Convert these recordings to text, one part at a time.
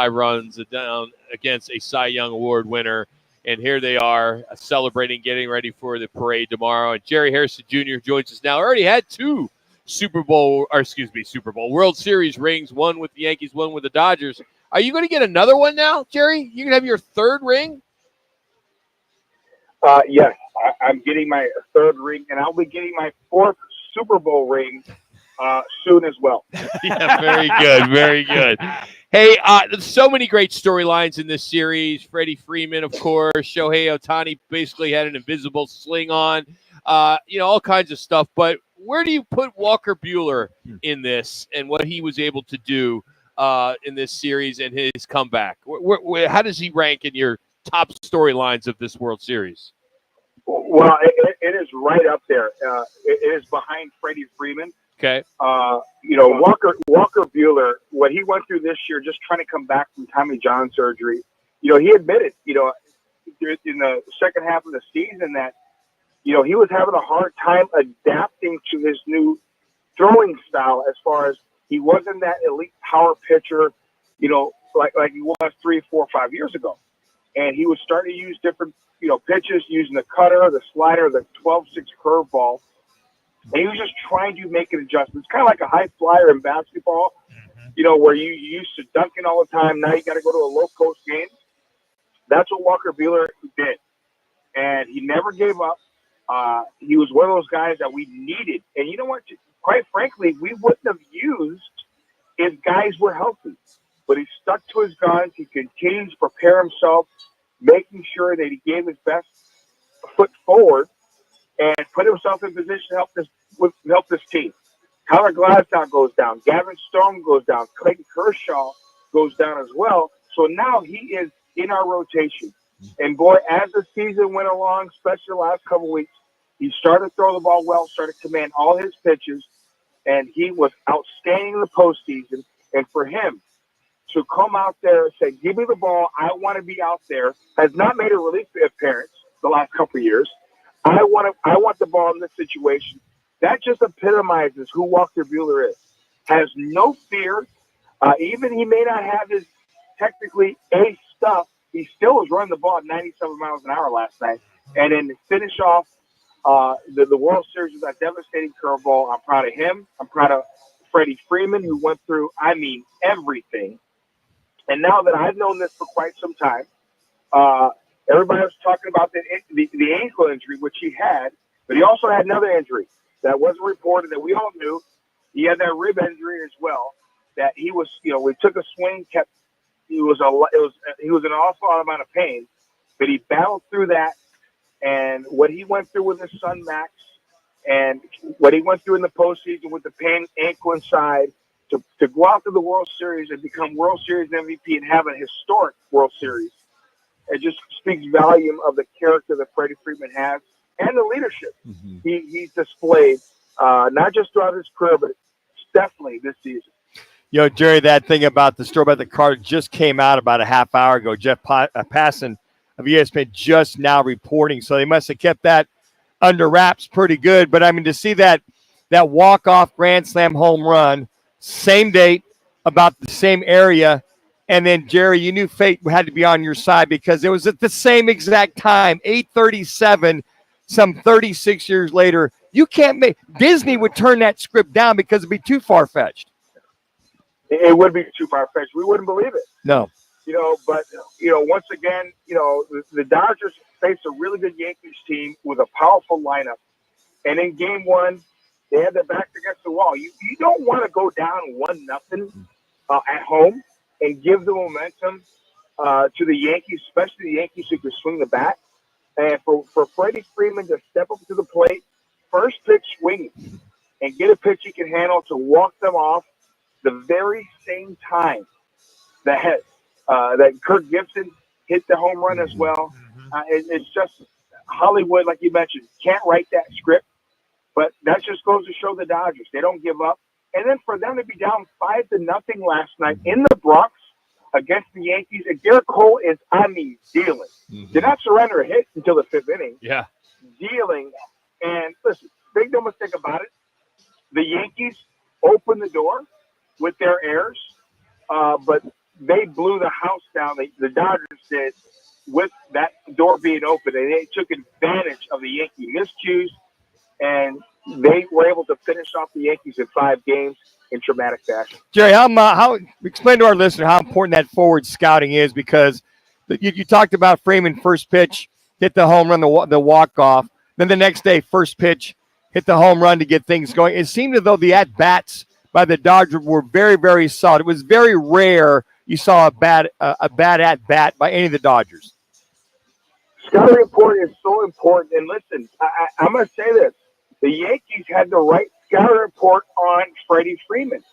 runs down against a Cy Young Award winner. And here they are celebrating, getting ready for the parade tomorrow. And Jerry Hairston Jr. joins us now. Already had two Super Bowl World Series rings, one with the Yankees, one with the Dodgers. Are you going to get another one now, Jerry? You going to have your third ring? Yes, I'm getting my third ring, and I'll be getting my fourth Super Bowl ring soon as well. Yeah, very good, very good. Hey, there's so many great storylines in this series. Freddie Freeman, of course. Shohei Ohtani basically had an invisible sling on. All kinds of stuff. But where do you put Walker Buehler in this and what he was able to do in this series and his comeback? How does he rank in your top storylines of this World Series? Well, it is right up there. It is behind Freddie Freeman. Okay. Walker Buehler, what he went through this year, just trying to come back from Tommy John surgery. He admitted, in the second half of the season that, he was having a hard time adapting to his new throwing style as far as he wasn't that elite power pitcher, like he was 3, 4, 5 years ago. And he was starting to use different, pitches, using the cutter, the slider, the 12-6 curveball. And he was just trying to make an adjustment. It's kind of like a high flyer in basketball, where you used to dunking all the time. Now you got to go to a low post game. That's what Walker Buehler did. And he never gave up. He was one of those guys that we needed. And you know what? Quite frankly, we wouldn't have used if guys were healthy. But he stuck to his guns. He continued to prepare himself, making sure that he gave his best foot forward and put himself in position to help this team. Tyler Glasnow goes down. Gavin Stone goes down. Clayton Kershaw goes down as well. So now he is in our rotation. And, boy, as the season went along, especially the last couple of weeks, he started to throw the ball well, started to command all his pitches, and he was outstanding in the postseason. And for him to come out there and say, give me the ball, I want to be out there, has not made a relief appearance the last couple of years. I want the ball in this situation. That just epitomizes who Walker Buehler is. Has no fear. Even he may not have his technically ace stuff, he still was running the ball at 97 miles an hour last night. And then to finish off the World Series with that devastating curveball, I'm proud of him. I'm proud of Freddie Freeman, who went through, everything. And now that I've known this for quite some time, everybody was talking about the ankle injury, which he had, but he also had another injury that wasn't reported that we all knew. He had that rib injury as well. That he was, we took a swing, he was an awful amount of pain, but he battled through that. And what he went through with his son Max, and what he went through in the postseason with the pain ankle inside, to go out to the World Series and become World Series MVP and have a historic World Series. It just speaks volume of the character that Freddie Freeman has and the leadership he's displayed, not just throughout his career, but definitely this season. Jerry, that thing about the story about the card just came out about a half hour ago. Jeff Passan of ESPN just now reporting, so they must have kept that under wraps pretty good. But, to see that walk-off grand slam home run, same date, about the same area, and then, Jerry, you knew fate had to be on your side because it was at the same exact time, 8:37, some 36 years later. You can't make – Disney would turn that script down because it would be too far-fetched. It would be too far-fetched. We wouldn't believe it. No. But once again, the Dodgers faced a really good Yankees team with a powerful lineup. And in game one, they had their backs against the wall. You don't want to go down 1-0 at home and give the momentum to the Yankees, especially the Yankees who could swing the bat. And for Freddie Freeman to step up to the plate, first pitch swinging, and get a pitch he can handle to walk them off the very same time that Kirk Gibson hit the home run as well. It's just Hollywood, like you mentioned, can't write that script. But that just goes to show the Dodgers. They don't give up. And then for them to be down 5-0 last night in the Bronx against the Yankees, and Garrett Cole is, dealing. Did not surrender a hit until the fifth inning. Yeah. Dealing. And listen, make no mistake about it. The Yankees opened the door with their errors, but they blew the house down. The Dodgers did with that door being open, and they took advantage of the Yankee miscues, and they were able to finish off the Yankees in 5 games in dramatic fashion. Jerry, how explain to our listener how important that forward scouting is, because you talked about Freeman first pitch, hit the home run, the walk-off. Then the next day, first pitch, hit the home run to get things going. It seemed as though the at-bats by the Dodgers were very, very solid. It was very rare you saw a bad at-bat by any of the Dodgers. Scouting report is so important. And listen, I'm going to say this. The Yankees had the right scouting report on Freddie Freeman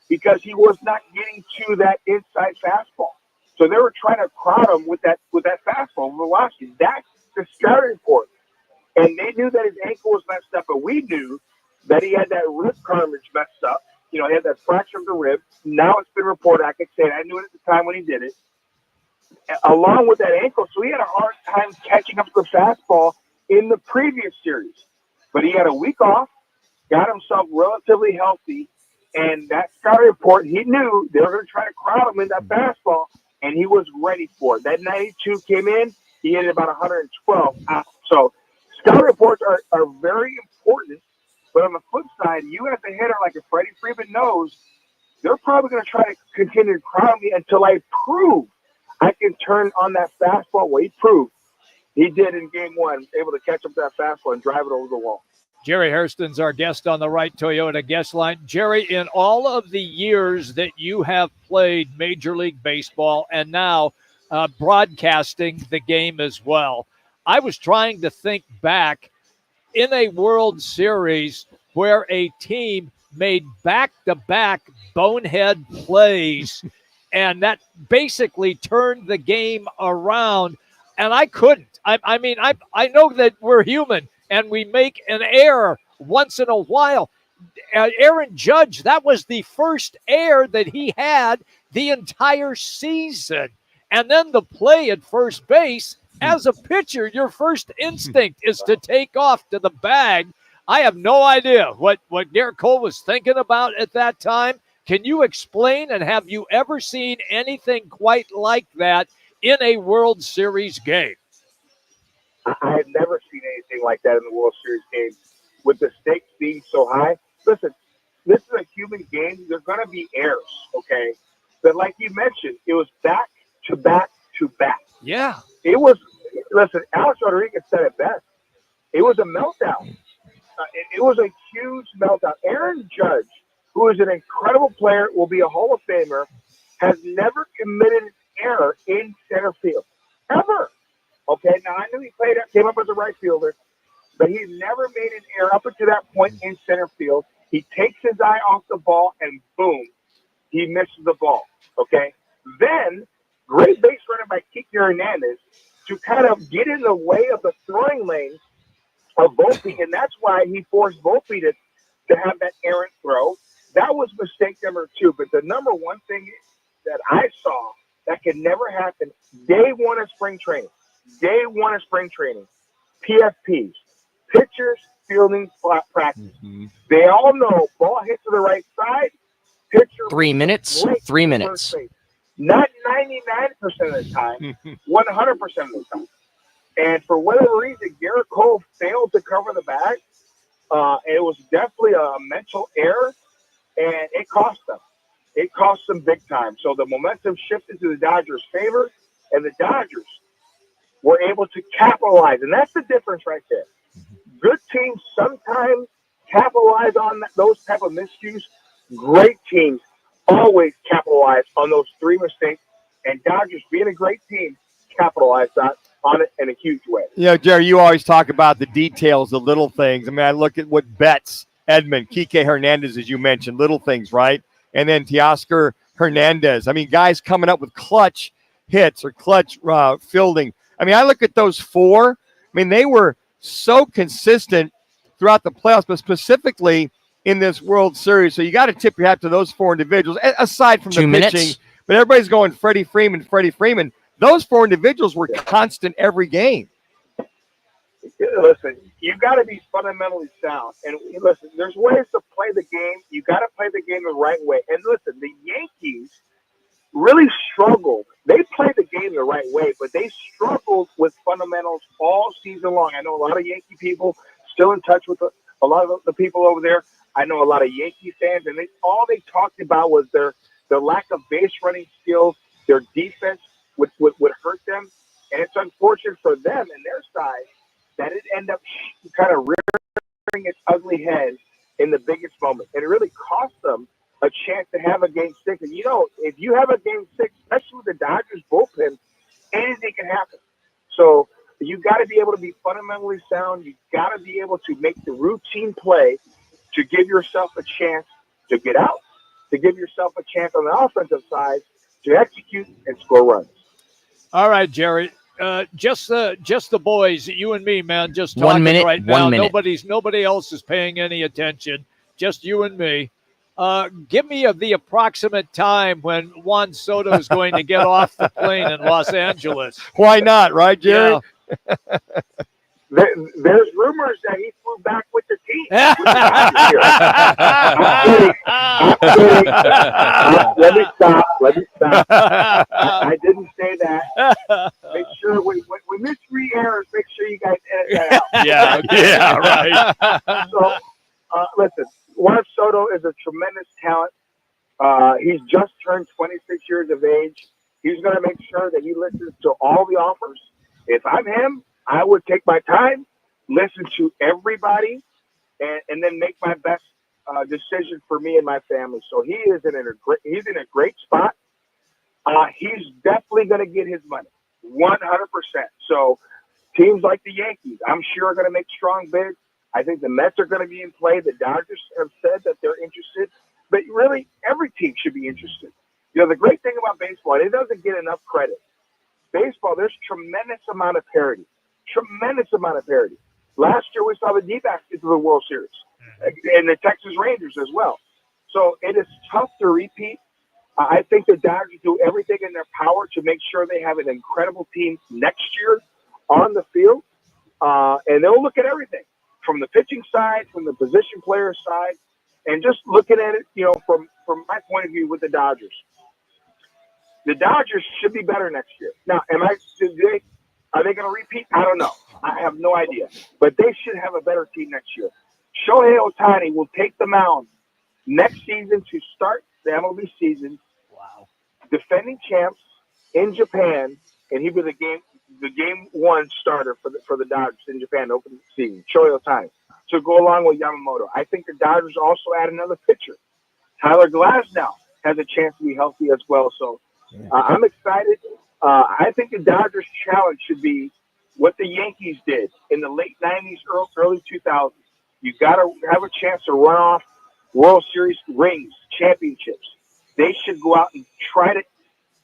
because he was not getting to that inside fastball. So they were trying to crowd him with that fastball velocity. That's the scouting report. And they knew that his ankle was messed up, but we knew that he had that rib cartilage messed up. He had that fracture of the rib. Now it's been reported. I could say it. I knew it at the time when he did it. Along with that ankle, so he had a hard time catching up to the fastball in the previous series. But he had a week off, got himself relatively healthy, and that scouting report, he knew they were going to try to crowd him in that fastball, and he was ready for it. That 92 came in, he hit about 112 out. So scouting reports are very important, but on the flip side, you as a hitter, like if Freddie Freeman knows, they're probably going to try to continue to crowd me until I prove I can turn on that fastball. Well, he proved he did in game 1, able to catch up that fastball and drive it over the wall. Jerry Hairston's our guest on the Right Toyota guest line. Jerry, in all of the years that you have played Major League Baseball and now broadcasting the game as well, I was trying to think back in a World Series where a team made back-to-back bonehead plays and that basically turned the game around, and I couldn't. I mean, I know that we're human, and we make an error once in a while. Aaron Judge, that was the first error that he had the entire season. And then the play at first base, as a pitcher, your first instinct is to take off to the bag. I have no idea what Garrett Cole was thinking about at that time. Can you explain, and have you ever seen anything quite like that in a World Series game? I had never seen anything like that in the World Series game with the stakes being so high. Listen, this is a human game. There's going to be errors, okay? But like you mentioned, it was back to back to back. Yeah. It was, listen, Alex Rodriguez said it best. It was a meltdown. It was a huge meltdown. Aaron Judge, who is an incredible player, will be a Hall of Famer, has never committed an error in center field. Ever. Okay, now I knew he came up as a right fielder, but he never made an error up until that point in center field. He takes his eye off the ball, and boom, he misses the ball. Okay? Then, great base running by Kike Hernandez to kind of get in the way of the throwing lane of Volpe, and that's why he forced Volpe to have that errant throw. That was mistake number 2. But the number one thing that I saw that could never happen, day 1 of spring training, PFPs, pitchers fielding practice. Mm-hmm. They all know ball hits to the right side, pitcher 3 minutes, 3 minutes. Not 99% of the time, 100% of the time. And for whatever reason, Garrett Cole failed to cover the bag. It was definitely a mental error, and it cost them. It cost them big time. So the momentum shifted to the Dodgers' favor, and the Dodgers were able to capitalize. And that's the difference right there. Good teams sometimes capitalize on those type of miscues. Great teams always capitalize on those 3 mistakes. And Dodgers, being a great team, capitalized on it in a huge way. Jerry, you always talk about the details, the little things. I mean, I look at what Betts, Edmund, Kike Hernandez, as you mentioned, little things, right? And then Teoscar Hernandez. I mean, guys coming up with clutch hits or clutch fielding. I mean, I look at those 4. I mean, they were so consistent throughout the playoffs, but specifically in this World Series. So you got to tip your hat to those 4 individuals, aside from 2 the minutes. pitching. But everybody's going Freddie Freeman. Those 4 individuals were constant every game. Listen, you've got to be fundamentally sound. And listen, there's ways to play the game. You got to play the game the right way. And listen, the Yankees really struggled. They played the game the right way, but they struggled with fundamentals all season long. I know a lot of Yankee people still in touch with a lot of the people over there. I know a lot of Yankee fans, and all they talked about was their lack of base running skills. Their defense would hurt them, and it's unfortunate for them and their side that it ended up kind of rearing its ugly head in the biggest moment. And it really cost them a chance to have a game 6. And, if you have a game 6, especially with the Dodgers bullpen, anything can happen. So you got to be able to be fundamentally sound. You got to be able to make the routine play to give yourself a chance to get out, to give yourself a chance on the offensive side to execute and score runs. All right, Jerry. Just the boys, you and me, man. Just talking 1 minute. right now. 1 minute. Nobody else is paying any attention. Just you and me. Give me the approximate time when Juan Soto is going to get off the plane in Los Angeles. Why not, right, Jerry? Yeah. There's rumors that he flew back with the team. I'm kidding. Let me stop. I didn't say that. Make sure when this re-airs, make sure you guys edit that out. Yeah, right. So, listen, Juan Soto is a tremendous talent. He's just turned 26 years of age. He's going to make sure that he listens to all the offers. If I'm him, I would take my time, listen to everybody, and then make my best decision for me and my family. So he's in a great spot. He's definitely going to get his money, 100%. So teams like the Yankees, I'm sure, are going to make strong bids. I think the Mets are going to be in play. The Dodgers have said that they're interested. But really, every team should be interested. The great thing about baseball, it doesn't get enough credit. Baseball, there's tremendous amount of parity. Last year, we saw the D-backs get to the World Series and the Texas Rangers as well. So it is tough to repeat. I think the Dodgers do everything in their power to make sure they have an incredible team next year on the field. And they'll look at everything from the pitching side, from the position player side, and just looking at it, from my point of view with the Dodgers. The Dodgers should be better next year. Now, are they going to repeat? I don't know. I have no idea. But they should have a better team next year. Shohei Ohtani will take the mound next season to start the MLB season. Wow. Defending champs in Japan, and he'll be the game 1 starter for the Dodgers in Japan to open the season. Shohei Ohtani. To go along with Yamamoto. I think the Dodgers also add another pitcher. Tyler Glasnow has a chance to be healthy as well. So I'm excited. I think the Dodgers' challenge should be what the Yankees did in the late 90s, early 2000s. You got to have a chance to run off World Series rings, championships. They should go out and try to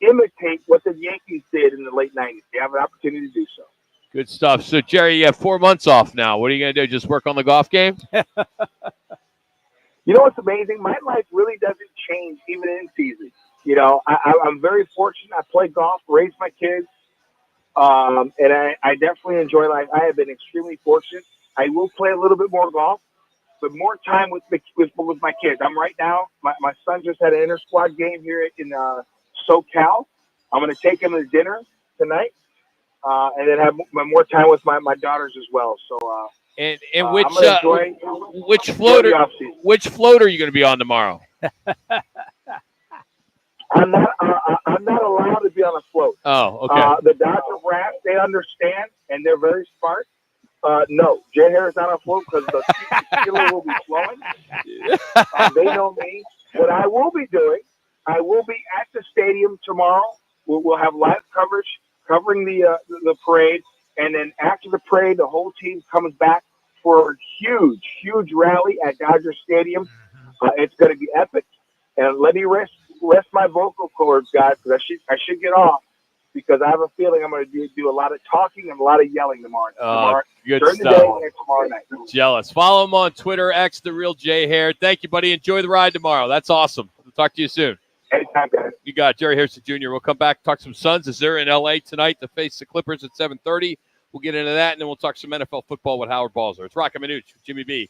imitate what the Yankees did in the late 90s. They have an opportunity to do so. Good stuff. So, Jerry, you have 4 months off now. What are you going to do? Just work on the golf game? You know what's amazing? My life really doesn't change even in season. I'm very fortunate. I play golf, raise my kids, and I definitely enjoy life. I have been extremely fortunate. I will play a little bit more golf, but more time with my kids. I'm right now. My son just had an inter-squad game here in SoCal. I'm going to take him to dinner tonight, and then have more time with my daughters as well. So. And which floater are you going to be on tomorrow? I'm not allowed to be on a float. Oh, okay. The Dodger brass, they understand, and they're very smart. No, Jay Harris not on a float because the killer will be flowing. They know me. What I will be doing, I will be at the stadium tomorrow. We'll have live coverage covering the parade. And then after the parade, the whole team comes back for a huge rally at Dodger Stadium. It's going to be epic. And let me rest my vocal cords, guys, because I should get off because I have a feeling I'm going to do a lot of talking and a lot of yelling tomorrow. Good during stuff. the day and tomorrow night. Jealous. Follow him on Twitter, X, The Real Jay Hair. Thank you, buddy. Enjoy the ride tomorrow. That's awesome. We'll talk to you soon. Anytime, guys. You got it. Jerry Hairston Jr. We'll come back, talk some Suns as they're in L.A. tonight to face the Clippers at 7:30. We'll get into that, and then we'll talk some NFL football with Howard Balzer. It's Rock and Minuch with Jimmy B